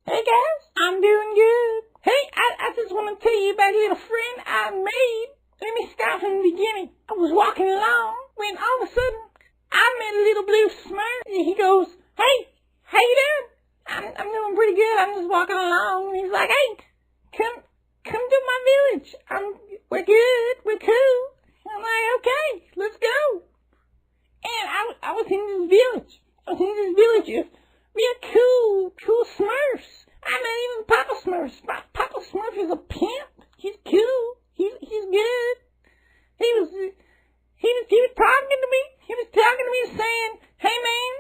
Hey guys, I'm doing good. Hey, I just want to tell you about a little friend I made. Let me start from the beginning. I was walking along when all of a sudden I met a little blue Smurf. And he goes, "Hey, how you doing?" I'm doing pretty good. I'm just walking along. And he's like, "Hey, come to my village. We're good. We're cool." I'm like, "Okay, let's go." And I was in this village. Of real cool Smurfs. I met even Papa Smurf. Papa Smurf is a pimp. He's cool. He's good. He was talking to me. He was talking to me saying, "Hey man,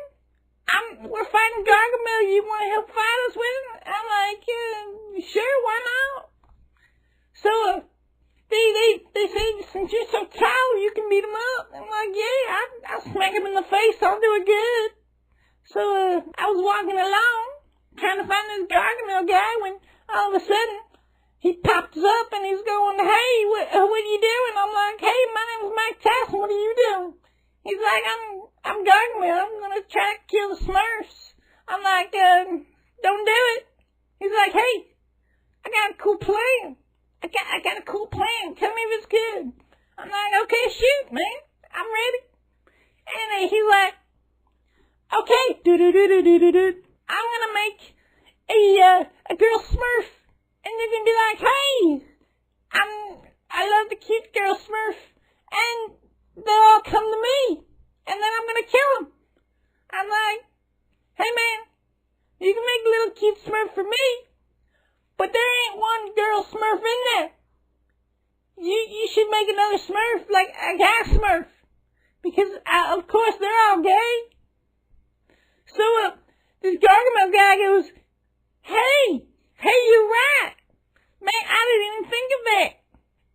we're fighting Gargamel. You want to help fight us with him?" I'm like, "Sure, why not?" So they say, "Since you're so tall, you can beat him up." I'm like, "Yeah, I'll smack him in the face. I'll do it good." So I was walking along trying to find this Gargamel guy when all of a sudden he pops up and he's going, "Hey, what are you doing?" I'm like, "Hey, my name is Mike Tyson. What are you doing?" He's like, I'm Gargamel. I'm gonna try to kill the Smurfs." I'm like, "Don't do it." He's like, "Hey, I got a cool plan. I got a cool plan. Tell me if it's good." I'm like, "Okay, shoot, man. I'm ready." And he's like, "Okay, I'm gonna make a girl Smurf, and they're gonna be like, 'Hey, I love the cute girl Smurf,' and they'll all come to me, and then I'm gonna kill them." I'm like, "Hey man, you can make a little cute Smurf for me, but there ain't one girl Smurf in there. You should make another Smurf, like a guy Smurf, because of course they're all gay." So this Gargamel guy goes, Hey, you're right. Man, I didn't even think of that.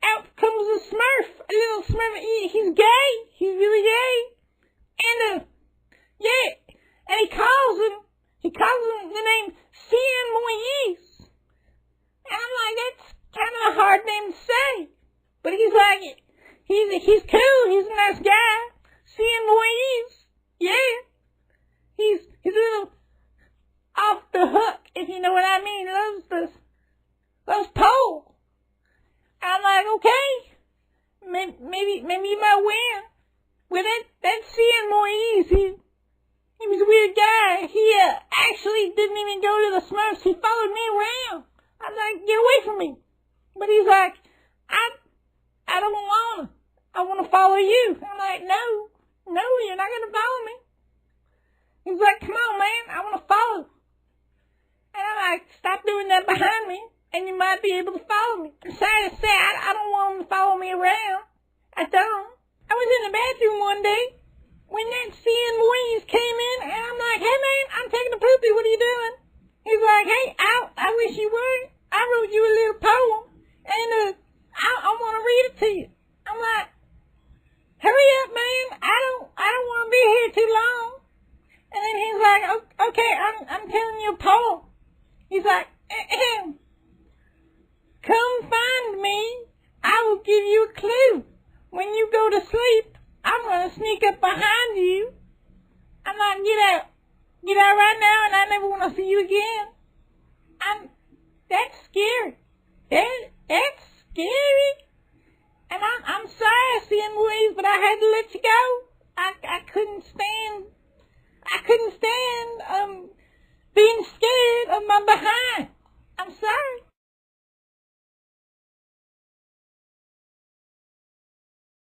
Out comes a Smurf, a little Smurf. He's gay. He's really gay. And and he calls him the name CNMoyes. And I'm like, that's kind of a hard name to say. But he's like, he's cool. He's a nice guy. CNMoyes. Yeah. He's a little off the hook, if you know what I mean. Loves pole. I'm like, okay, maybe you might win. Well, that CNMoyes, he was a weird guy. He actually didn't even go to the Smurfs. He followed me around. I'm like, "Get away from me." But he's like, I don't want to. I want to follow you. I'm like, no, you're not going to follow me. He's like, "Come on, man, I want to follow." And I'm like, "Stop doing that behind me, and you might be able to follow me." I'm sorry to say, I don't want him to follow me around. I don't. I was in the bathroom one day when that CNMoyes came in, and I'm like, "Hey, man, I'm taking a poopy. What are you doing?" He's like, "Hey, I wish you would. I wrote you a little poem, and I want to read it to you." I'm like, "Hurry up, man. I don't want to be here too long." And then he's like, "Okay, I'm telling you a poem." He's like, "Come find me. I will give you a clue. When you go to sleep, I'm going to sneak up behind you." I'm like, Get out right now, and I never want to see you again." That's scary. That's scary. And I'm sorry, CNMoyes, but I had to let you go. I couldn't stand being scared of my behind. I'm sorry.